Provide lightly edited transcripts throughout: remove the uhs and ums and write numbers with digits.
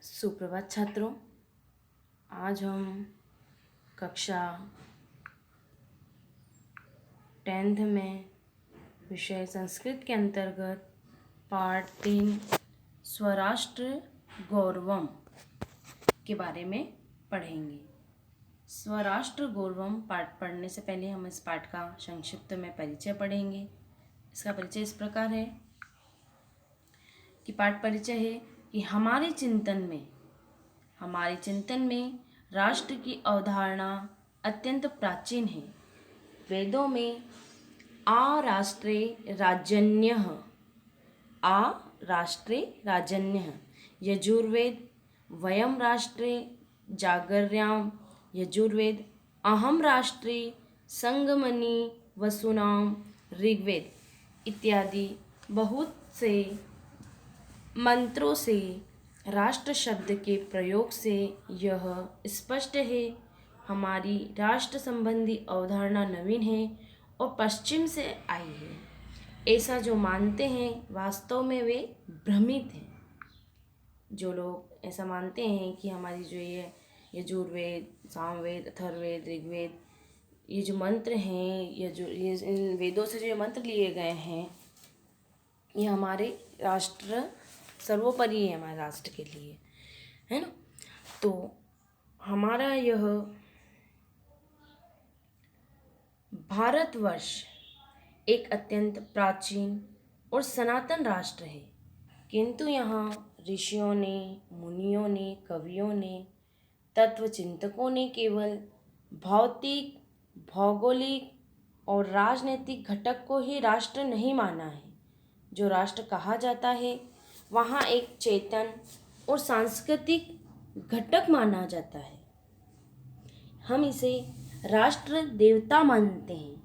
सुप्रभात छात्रों। आज हम कक्षा 10th में विषय संस्कृत के अंतर्गत पाठ 3 स्वराष्ट्र गौरवम के बारे में पढ़ेंगे। स्वराष्ट्र गौरवम पाठ पढ़ने से पहले हम इस पाठ का संक्षिप्त में परिचय पढ़ेंगे। इसका परिचय इस प्रकार है कि पाठ परिचय है कि हमारे चिंतन में राष्ट्र की अवधारणा अत्यंत प्राचीन है। वेदों में आ राष्ट्रे राजन्यः, यजुर्वेद वयम राष्ट्रे जागर्याम, यजुर्वेद अहम राष्ट्रे संगमनि वसुनाम, ऋग्वेद इत्यादि बहुत से मंत्रों से राष्ट्र शब्द के प्रयोग से यह स्पष्ट है हमारी राष्ट्र संबंधी अवधारणा नवीन है और पश्चिम से आई है। ऐसा जो मानते हैं वास्तव में वे भ्रमित हैं। जो लोग ऐसा मानते हैं कि हमारी जो ये यजुर्वेद, सामवेद, अथर्ववेद, ऋग्वेद, ये जो मंत्र हैं, ये इन वेदों से जो मंत्र लिए गए हैं, ये हमारे राष्ट्र सर्वोपरि है, हमारे राष्ट्र के लिए, है ना। तो हमारा यह भारतवर्ष एक अत्यंत प्राचीन और सनातन राष्ट्र है, किंतु यहाँ ऋषियों ने, मुनियों ने, कवियों ने, तत्वचिंतकों ने केवल भौतिक, भौगोलिक और राजनीतिक घटक को ही राष्ट्र नहीं माना है। जो राष्ट्र कहा जाता है वहाँ एक चेतन और सांस्कृतिक घटक माना जाता है। हम इसे राष्ट्र देवता मानते हैं।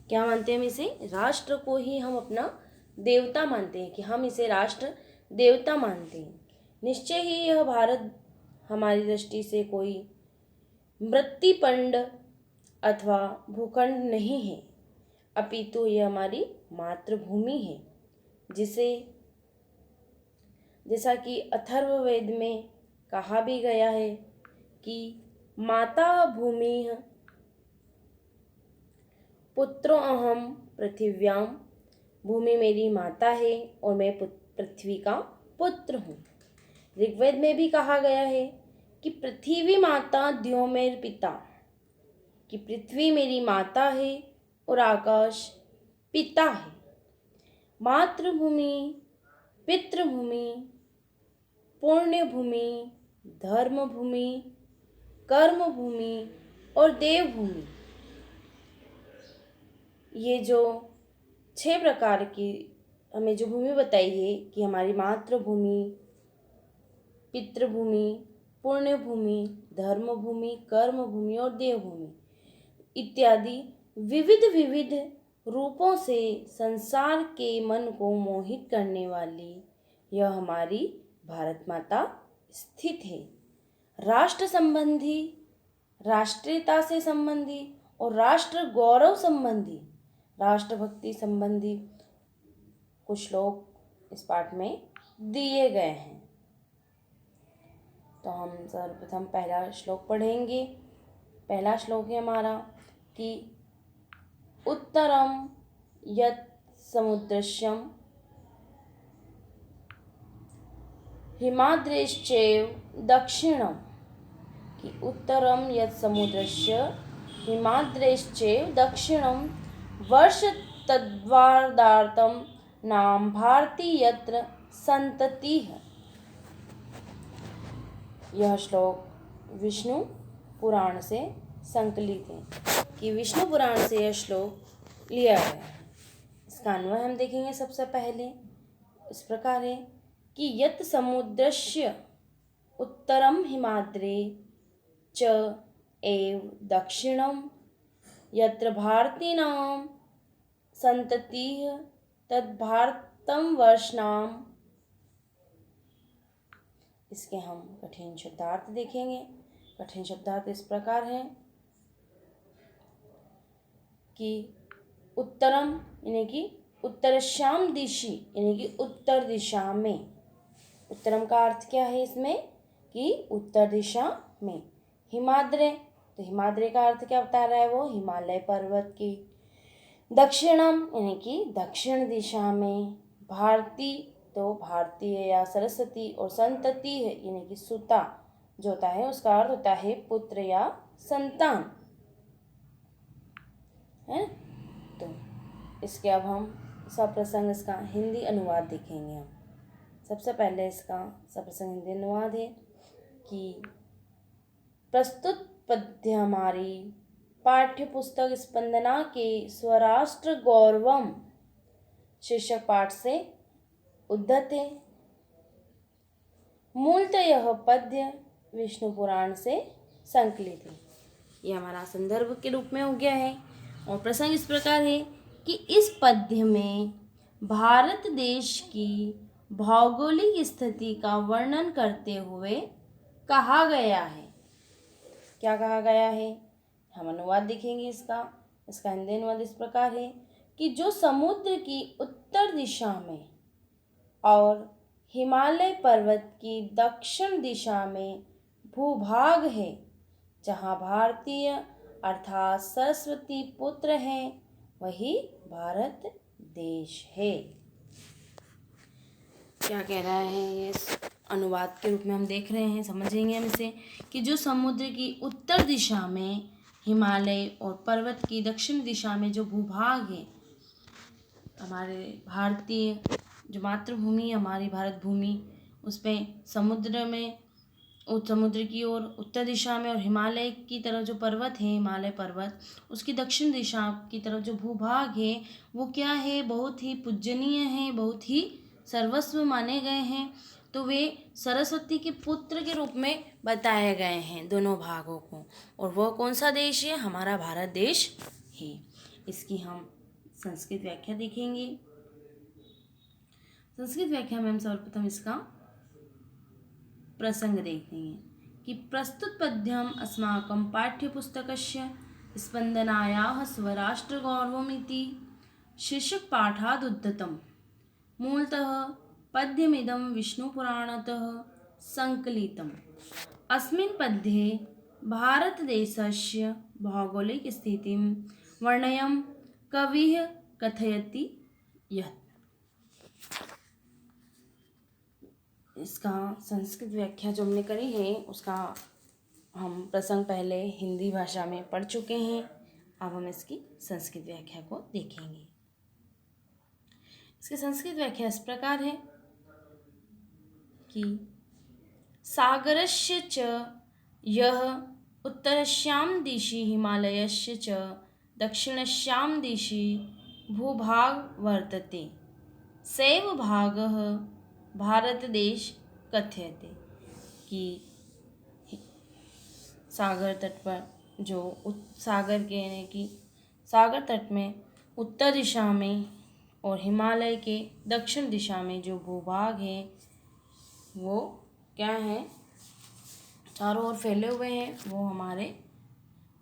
क्या मानते हैं हम इसे? राष्ट्र को ही हम अपना देवता मानते हैं, कि हम इसे राष्ट्र देवता मानते हैं। निश्चय ही यह भारत हमारी दृष्टि से कोई मृत्तिपंड अथवा भूखंड नहीं है, अपितु यह हमारी मातृभूमि है, जैसा कि अथर्ववेद में कहा भी गया है कि माता भूमि पुत्रो अहम पृथिव्याम, भूमि मेरी माता है और मैं पृथ्वी का पुत्र हूँ। ऋग्वेद में भी कहा गया है कि पृथ्वी माता द्योमेर पिता, कि पृथ्वी मेरी माता है और आकाश पिता है। मातृभूमि, पितृभूमि, पुण्यभूमि, धर्मभूमि, कर्मभूमि और देवभूमि, ये जो 6 प्रकार की हमें जो भूमि बताई है कि हमारी मातृभूमि, पितृभूमि, पुण्यभूमि, धर्मभूमि, कर्मभूमि और देवभूमि इत्यादि विविध रूपों से संसार के मन को मोहित करने वाली यह हमारी भारत माता स्थित है। राष्ट्र संबंधी, राष्ट्रीयता से संबंधी और राष्ट्र गौरव संबंधी, राष्ट्रभक्ति संबंधी कुछ श्लोक इस पाठ में दिए गए हैं। तो हम सर्वप्रथम पहला श्लोक पढ़ेंगे। पहला श्लोक है हमारा कि उत्तरम यत् समुद्रस्यम हिमाद्रेश्चैव दक्षिणम, कि उत्तरम यत् समुद्रस्य हिमाद्रेश्चैव दक्षिणम वर्ष तद्वादार्तम नाम भारती यत्र संततिः। यह श्लोक विष्णु पुराण से संकलित है, कि विष्णु पुराण से यह श्लोक लिया गया है। इसका अन्वय हम देखेंगे। सबसे पहले इस प्रकार है कि यत् समुद्रस्य उत्तरम हिमाद्रे च एव दक्षिणम यत्र भारतीनां संततिः तद्भारतं वर्षनाम। इसके हम कठिन शब्दार्थ देखेंगे। कठिन शब्दार्थ इस प्रकार है कि उत्तरम यानी कि उत्तरश्याम दिशि, यानी कि उत्तर दिशा में। उत्तरम का अर्थ क्या है इसमें? की उत्तर दिशा में। हिमाद्रे, तो हिमाद्रे का अर्थ क्या बता रहा है वो, हिमालय पर्वत की। दक्षिणम यानी कि दक्षिण दिशा में। भारती, तो भारतीय या सरस्वती, और संतति है यानी कि सुता जो होता है उसका अर्थ होता है पुत्र या संतान, है। तो इसके अब हम सप्रसंग इसका हिंदी अनुवाद देखेंगे। हम सबसे पहले इसका सप्रसंग हिंदी अनुवाद है कि प्रस्तुत पद्य हमारी पाठ्य पुस्तक स्पंदना के स्वराष्ट्र गौरवम शीर्षक पाठ से उद्धत है। मूलतः यह पद्य विष्णु पुराण से संकलित है। यह हमारा संदर्भ के रूप में हो गया है। और प्रसंग इस प्रकार है कि इस पद्य में भारत देश की भौगोलिक स्थिति का वर्णन करते हुए कहा गया है। क्या कहा गया है, हम अनुवाद देखेंगे इसका। इसका हिंदी अनुवाद इस प्रकार है कि जो समुद्र की उत्तर दिशा में और हिमालय पर्वत की दक्षिण दिशा में भूभाग है, जहाँ भारतीय अर्थात सरस्वती पुत्र हैं, वही भारत देश है। क्या कह रहा है ये अनुवाद के रूप में हम देख रहे हैं, समझेंगे हम इसे कि जो समुद्र की उत्तर दिशा में हिमालय और पर्वत की दक्षिण दिशा में जो भूभाग है, हमारे भारतीय जो मातृभूमि हमारी भारत भूमि, उस पर समुद्र में समुद्र की ओर उत्तर दिशा में और हिमालय की तरफ जो पर्वत है, हिमालय पर्वत, उसकी दक्षिण दिशा की तरफ जो भूभाग है वो क्या है, बहुत ही पूजनीय है, बहुत ही सर्वस्व माने गए हैं। तो वे सरस्वती के पुत्र के रूप में बताए गए हैं दोनों भागों को। और वो कौन सा देश है, हमारा भारत देश है। इसकी हम संस्कृत व्याख्या देखेंगे। संस्कृत व्याख्या में हम सर्वप्रथम इसका प्रसंग देखेंगे कि प्रस्तुत पद्यम अस्माकं पाठ्यपुस्तकस्य स्पन्दनायाः स्वराष्ट्रगौरवमिति शीर्षक पाठाद् उद्धतम्। मूलतः पद्यमिदं विष्णुपुराणतः सङ्कलितम्। अस्मिन् पद्ये भारतदेशस्य भौगोलिकस्थितिं वर्णयन् कविः कथयति यत्। इसका संस्कृत व्याख्या जो हमने करी है उसका हम प्रसंग पहले हिंदी भाषा में पढ़ चुके हैं। अब हम इसकी संस्कृत व्याख्या को देखेंगे। इसकी संस्कृत व्याख्या इस प्रकार है कि सागरस्य च यः उत्तरस्यां दिशि हिमालयस्य च दक्षिणस्यां दिशि भूभाग वर्तते, सैव भागः भारतदेश कथ्यते। कि सागर तट पर जो सागर के यानी कि सागर तट में उत्तर दिशा में और हिमालय के दक्षिण दिशा में जो भूभाग है वो क्या है, चारों ओर फैले हुए हैं वो हमारे।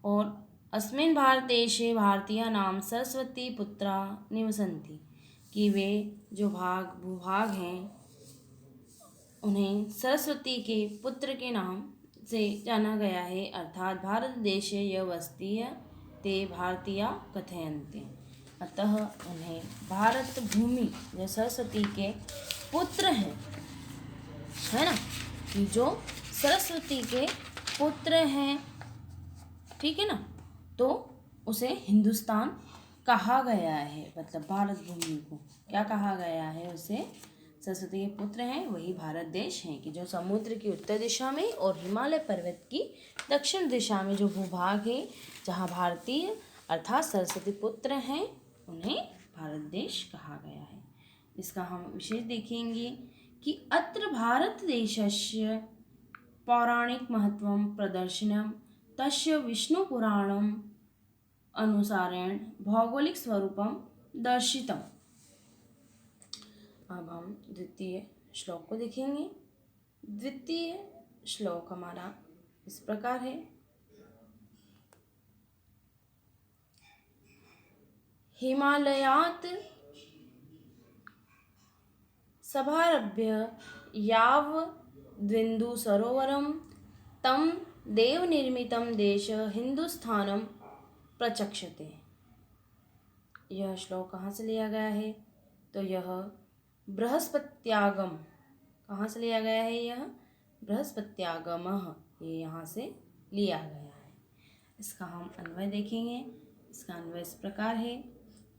और अस्मिन् भारतदेशे भारतीयानां सरस्वती पुत्रा निवसन्ति, कि वे जो भूभाग हैं उन्हें सरस्वती के पुत्र के नाम से जाना गया है, अर्थात भारत देशे यह वस्तीय ते भारतीया कथयन्ते। अतः उन्हें भारत भूमि जो सरस्वती के पुत्र हैं, है ना, कि जो सरस्वती के पुत्र हैं, ठीक है ना, तो उसे हिंदुस्तान कहा गया है। मतलब भारत भूमि को क्या कहा गया है, उसे सरस्वती के पुत्र हैं वही भारत देश हैं। कि जो समुद्र की उत्तर दिशा में और हिमालय पर्वत की दक्षिण दिशा में जो भूभाग है, जहाँ भारतीय अर्थात सरस्वती पुत्र हैं, उन्हें भारत देश कहा गया है। इसका हम विशेष देखेंगे कि अत्र भारत देशस्य पौराणिक महत्वं प्रदर्शनम तस्य विष्णुपुराणम अनुसारेण भौगोलिक स्वरूपम दर्शितम्। अब हम द्वितीय श्लोक को देखेंगे। द्वितीय श्लोक हमारा इस प्रकार है, हिमालयात् सभारभ्य याव द्विन्दु सरोवरम तम देव निर्मितम देश हिंदुस्थानम प्रचक्षते। यह श्लोक कहाँ से लिया गया है? तो यह बृहस्पत्यागम, कहाँ से लिया गया है? यह बृहस्पत्यागमः, ये यहाँ से लिया गया है। इसका हम अन्वय देखेंगे। इसका अन्वय इस प्रकार है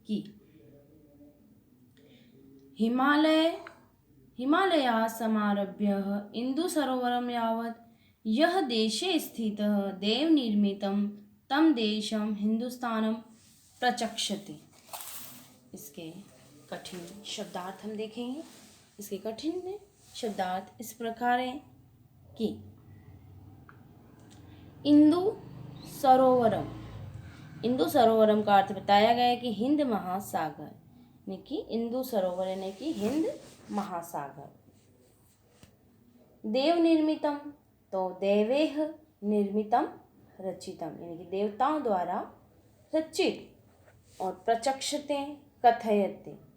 कि हिमालया समारभ्य इंदु सरोवरम यावत् यह देशे स्थितः देव निर्मितं तं देशं हिंदुस्तानं प्रचक्षते। इसके कठिन शब्दार्थ हम देखेंगे। इसके कठिन शब्दार्थ इस प्रकार है कि इंदु सरोवरम, इंदु सरोवरम का अर्थ बताया गया है कि हिंद महासागर, यानी कि इंदु सरोवर यानी कि हिंद महासागर। देव निर्मितम, तो देवेह निर्मितम रचितम, यानी कि देवताओं द्वारा रचित। और प्रचक्षते कथयते,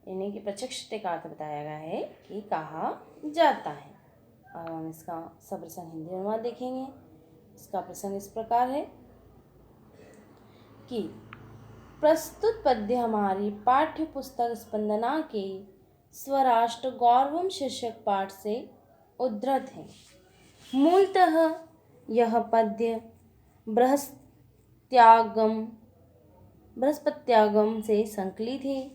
यानी कि प्रचक्षते का अर्थ बताया गया है कि कहा जाता है। अब हम इसका सप्रसंग हिंदी अनुवाद देखेंगे। इसका प्रसंग इस प्रकार है कि प्रस्तुत पद्य हमारी पाठ्य पुस्तक स्पंदना के स्वराष्ट्र गौरवम शीर्षक पाठ से उद्धृत है। मूलतः यह पद्य बृहस्पत्यागम से संकलित है।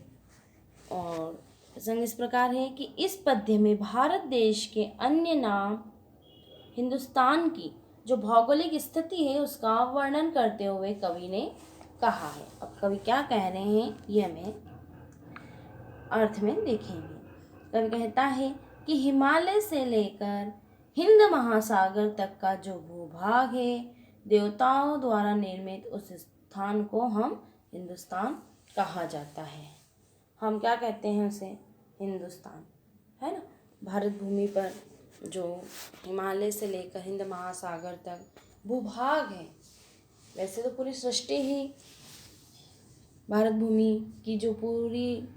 और प्रसंग इस प्रकार है कि इस पद्य में भारत देश के अन्य नाम हिंदुस्तान की जो भौगोलिक स्थिति है उसका वर्णन करते हुए कवि ने कहा है। अब कवि क्या कह रहे हैं ये हमें अर्थ में देखेंगे। कवि कहता है कि हिमालय से लेकर हिंद महासागर तक का जो भूभाग है देवताओं द्वारा निर्मित, उस स्थान को हम हिंदुस्तान कहा जाता है। हम क्या कहते हैं उसे? हिंदुस्तान, है ना। भारत भूमि पर जो हिमालय से लेकर हिंद महासागर तक भूभाग है, वैसे तो पूरी सृष्टि ही भारत भूमि की जो पूरी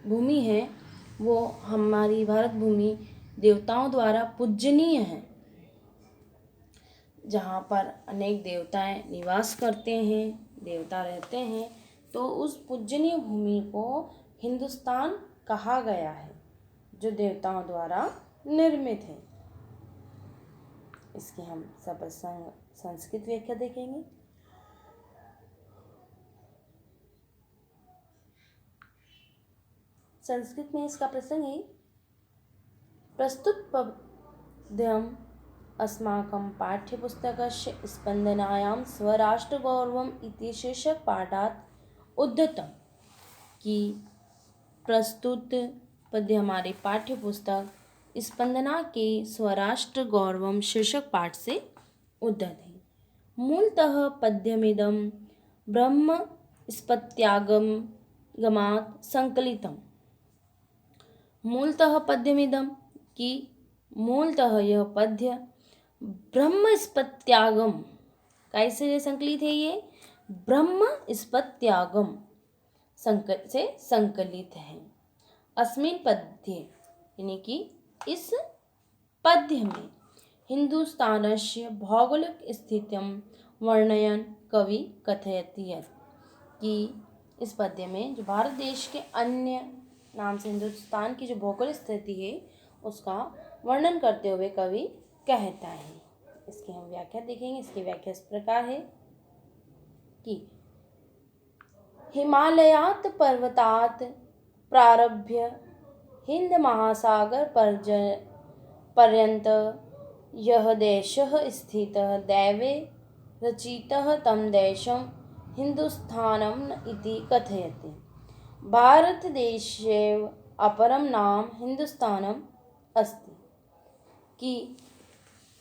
भूमि है वो हमारी भारत भूमि देवताओं द्वारा पूजनीय है, जहाँ पर अनेक देवताएं निवास करते हैं, देवता रहते हैं। तो उस पूजनीय भूमि को हिंदुस्तान कहा गया है जो देवताओं द्वारा निर्मित है। इसकी हम सप्रसंग संस्कृत व्याख्या देखेंगे। संस्कृत में इसका प्रसंग है, प्रस्तुत पद्यम अस्माकं पाठ्यपुस्तकस्य स्पंदनायां स्वराष्ट्रगौरवम् इति शीर्षक पाठात् उद्धृतम्। कि प्रस्तुत पद्य हमारे पाठ्य पुस्तक स्पंदना के स्वराष्ट्र गौरवम शीर्षक पाठ से उद्धृत है। मूलतः पद्यमिदं ब्रह्मस्पत्यागमात् संकलितम्। मूलतः पद्यमिदं, कि मूलतः यह पद्य ब्रह्मस्पत्यागम, कैसे संकलित है ये? ब्रह्मस्पत्यागम से संकलित है। अस्मिन् पद्ये, यानी कि इस पद्य में हिंदुस्तानस्य भौगोलिक स्थितिं वर्णयन कवि कथयति यत्, कि इस पद्य में जो भारत देश के अन्य नाम से हिंदुस्तान की जो भौगोलिक स्थिति है उसका वर्णन करते हुए कवि कहता है। इसकी हम व्याख्या देखेंगे। इसकी व्याख्या इस प्रकार है कि हिमालयात् पर्वतात् प्रारभ्य हिंद महासागर पर्यंत यह देशः स्थितः दैवे रचितः तं देशं हिंदुस्थानम् इति कथयति। भारतदेशेव अपरं नाम हिंदुस्थानम् अस्ति। कि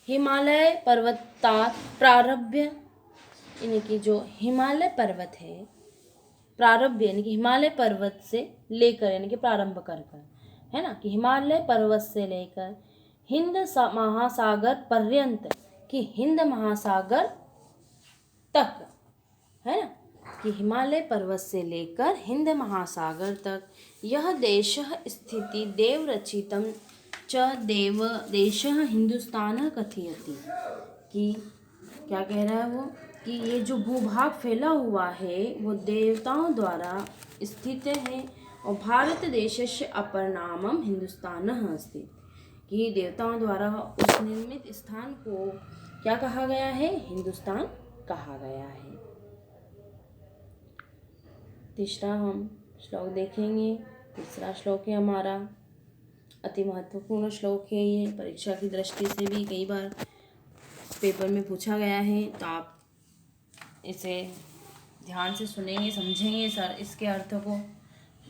हिमालय पर्वतात् प्रारभ्य, यानी कि जो हिमालय पर्वत है, प्रारभ्य यानी कि हिमालय पर्वत से लेकर, यानी कि प्रारंभ कर, है ना, कि हिमालय पर्वत से लेकर हिंद महासागर पर्यंत, कि हिंद महासागर तक, है ना, कि हिमालय पर्वत से लेकर हिंद महासागर तक यह देश स्थिति देव रचितम च देव देशः हिंदुस्तान कथयति, कि क्या कह रहा है वो, कि ये जो भूभाग फैला हुआ है वो देवताओं द्वारा स्थित है और भारत देशस्य अपर नामम हिंदुस्तानः अस्ति, कि देवताओं द्वारा उस निर्मित स्थान को क्या कहा गया है, हिंदुस्तान कहा गया है। तीसरा हम श्लोक देखेंगे। तीसरा श्लोक है हमारा, अति महत्वपूर्ण श्लोक है ये, परीक्षा की दृष्टि से भी कई बार पेपर में पूछा गया है, तो आप इसे ध्यान से सुनेंगे, समझेंगे सर इसके अर्थ को।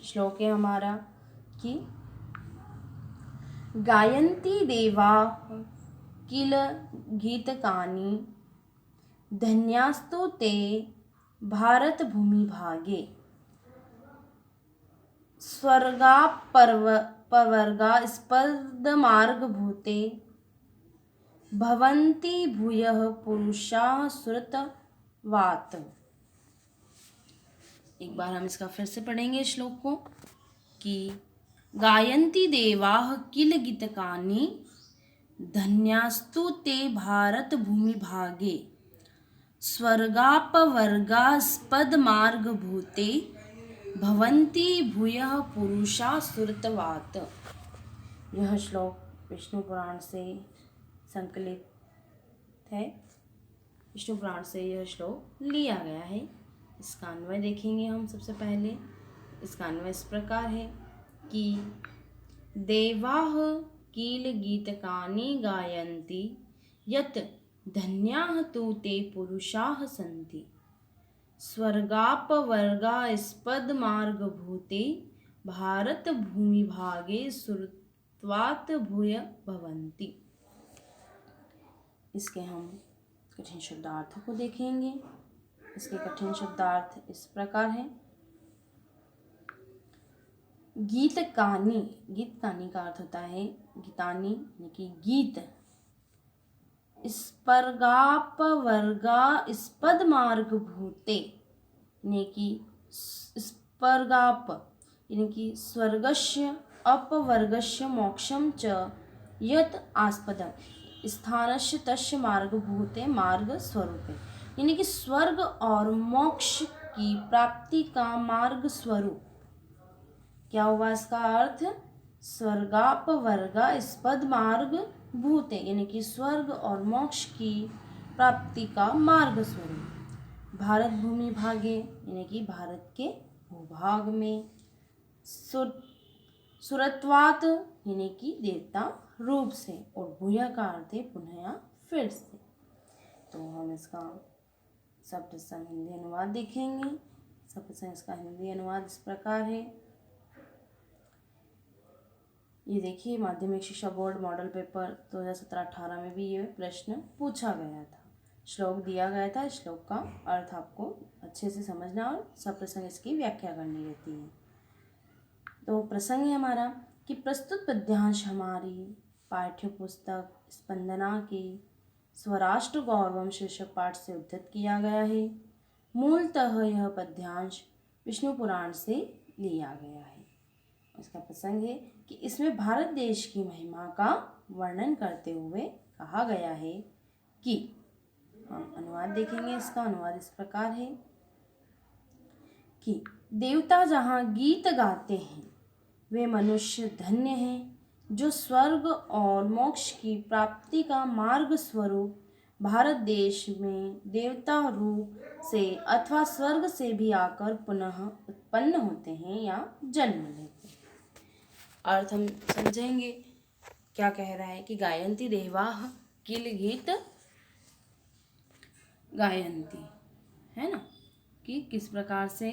श्लोक है हमारा कि गायन्ति देवा किल गीतकानि धन्यास्तु ते भारत भूमि भागे स्वर्गा स्पर्धमार्ग भूते भवन्ति भूयः पुरुषाः सुरतवात्। एक बार हम इसका फिर से पढ़ेंगे श्लोक को, कि गायन्ति देवाः किल गीतकानि धन्यास्तु ते भारत भूमि भागे स्वर्गापवर्गास्पदमार्ग भूते भवन्ति भूयः पुरुषा सुरतवात्। यह श्लोक विष्णु पुराण से संकलित है, विष्णु पुराण से यह श्लोक लिया गया है। इसका अन्वय देखेंगे हम सबसे पहले। इसका अन्वय इस प्रकार है कि देवाः किल गीतकानि गायन्ति यत् धन्याः तु ते पुरुषाः सन्ति स्वर्गापवर्गास्पदमार्गभूते भारत भूमि भागे सुरत्वात् भूय भवन्ति। इसके हम कठिन शब्दार्थों को देखेंगे। इसके कठिन शब्दार्थ इस प्रकार है। गीतकानि, गीतकानि का अर्थ होता है गीतानि यानी कि गीत, स्पर्गापवर्गा स्पदमार्ग भूते यानी कि स्पर्गाप यानी कि स्वर्गस्य अपवर्गस्य मोक्षम च यत् आस्पदम स्थानस्य तस्य मार्ग भूते मार्ग स्वरूपे, यानी कि स्वर्ग और मोक्ष की प्राप्ति का मार्ग स्वरूप। क्या हुआ इसका अर्थ? स्वर्गापवर्गा स्पद मार्ग भूते यानी कि स्वर्ग और मोक्ष की प्राप्ति का मार्ग स्वरूप। भारत भूमि भागे यानी कि भारत के भूभाग में। सुरत्वात् यानी कि देवता रूप से, और भूया का अर्थ है पुनः फिर से। तो हम इसका शब्द संग हिंदी अनुवाद देखेंगे। शब्द संग इसका हिंदी अनुवाद इस प्रकार है। ये देखिए, माध्यमिक शिक्षा बोर्ड मॉडल पेपर 2017-18 में भी ये प्रश्न पूछा गया था। श्लोक दिया गया था, श्लोक का अर्थ आपको अच्छे से समझना और सब प्रसंग इसकी व्याख्या करनी रहती है। तो प्रसंग है हमारा कि प्रस्तुत पद्यांश हमारी पाठ्य पुस्तक स्पंदना की स्वराष्ट्र गौरवम शीर्षक पाठ से उद्धृत किया गया है। मूलतः यह पद्यांश विष्णु पुराण से लिया गया है। इसका प्रसंग है कि इसमें भारत देश की महिमा का वर्णन करते हुए कहा गया है कि, हम अनुवाद देखेंगे। इसका अनुवाद इस प्रकार है कि देवता जहाँ गीत गाते हैं वे मनुष्य धन्य हैं जो स्वर्ग और मोक्ष की प्राप्ति का मार्ग स्वरूप भारत देश में देवता रूप से अथवा स्वर्ग से भी आकर पुनः उत्पन्न होते हैं या जन्म लेते हैं। अर्थ हम समझेंगे। क्या कह रहा है कि गायन्ति देवाः किल गीत गायन्ति, है ना, कि किस प्रकार से,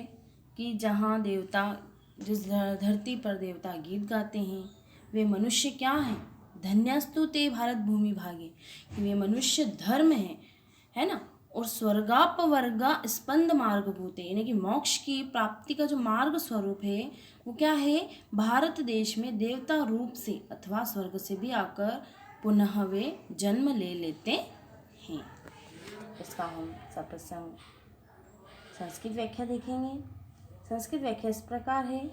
कि जहाँ देवता, जिस धरती पर देवता गीत गाते हैं वे मनुष्य क्या हैं? धन्यस्तु ते भारत भूमि भागे, कि वे मनुष्य धर्म है ना। और स्वर्गापवर्गा स्पंद मार्ग भूते यानी कि मोक्ष की प्राप्ति का जो मार्ग स्वरूप है वो क्या है? भारत देश में देवता रूप से अथवा स्वर्ग से भी आकर पुनः वे जन्म ले लेते हैं। इसका हम सप्रसंग संस्कृत व्याख्या देखेंगे। संस्कृत व्याख्या इस प्रकार है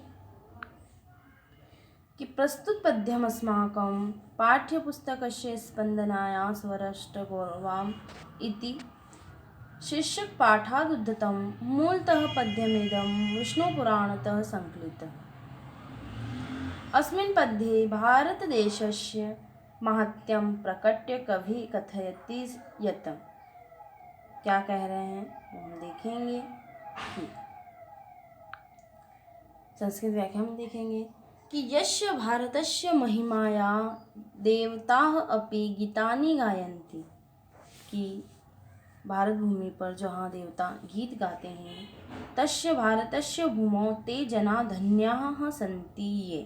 कि प्रस्तुत पद्यम् अस्माकं पाठ्यपुस्तकस्य स्पन्दनाया स्वराष्ट्रगौरवम् इति शीर्षकपाठादुद्धतं मूलतः पद्यमिदं विष्णुपुराणतः सङ्कलितः। अस्मिन् पद्ये भारतदेशस्य माहात्म्यं प्रकट्य कवि कथयति यत्, क्या कह रहे हैं वो हम देखेंगे। संस्कृत व्याख्या में देखेंगे कि यस्य भारतस्य महिमाया देवताः अपि गीतानि गायन्ति, कि भारत भूमि पर जहाँ देवता गीत गाते हैं, तस्य भारतस्य भूमौ ते जना धन्याः सन्ति ये,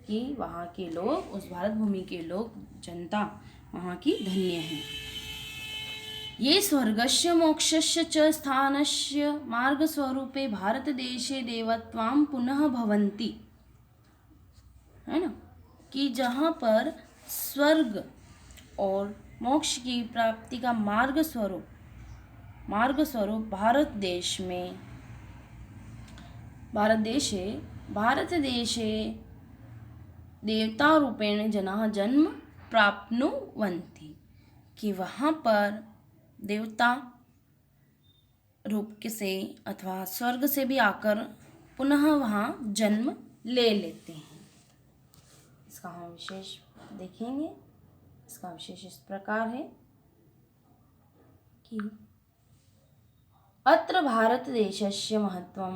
कि वहाँ के लोग, उस भारत भूमि के लोग, जनता वहाँ की धन्य है। ये स्वर्गस्य मोक्षस्य च स्थानस्य मार्गस्वरूपे भारतदेशे देवत्वां पुनः भवन्ति, है ना, कि जहाँ पर स्वर्ग और मोक्ष की प्राप्ति का मार्ग स्वरूप भारत देशे देवतारूपेण जनाः जन्म प्राप्नुवन्ति, कि वहाँ पर देवता रूप से अथवा स्वर्ग से भी आकर पुनः वहाँ जन्म ले लेते हैं। इसका हम विशेष देखेंगे। इसका विशेष इस प्रकार है कि अत्र भारतदेशस्य महत्त्वं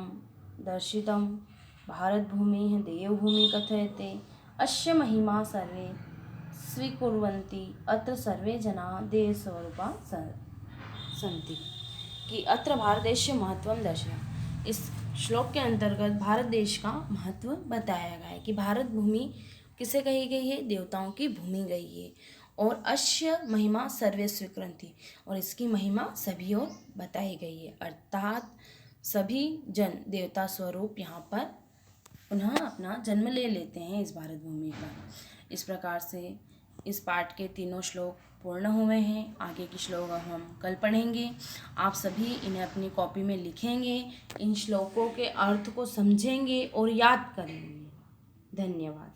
दर्शितं, भारतभूमिः देवभूमिः कथयते, अस्य महिमा सर्वे स्वीकुर्वन्ति, अत्र सर्वे जनाः देवस्वरूपा सन्ति, कि अत्र भारत देश महत्वम दर्शया। इस श्लोक के अंतर्गत भारत देश का महत्व बताया गया है कि भारत भूमि किसे कही गई है, देवताओं की भूमि गई है, और अस्य महिमा सर्वे स्वीकृति, और इसकी महिमा सभी और बताई गई है, अर्थात सभी जन देवता स्वरूप यहाँ पर पुनः अपना जन्म ले लेते हैं इस भारत भूमि पर। इस प्रकार से इस पाठ के तीनों श्लोक पूर्ण हुए हैं। आगे की श्लोक हम कल पढ़ेंगे। आप सभी इन्हें अपनी कॉपी में लिखेंगे, इन श्लोकों के अर्थ को समझेंगे और याद करेंगे। धन्यवाद।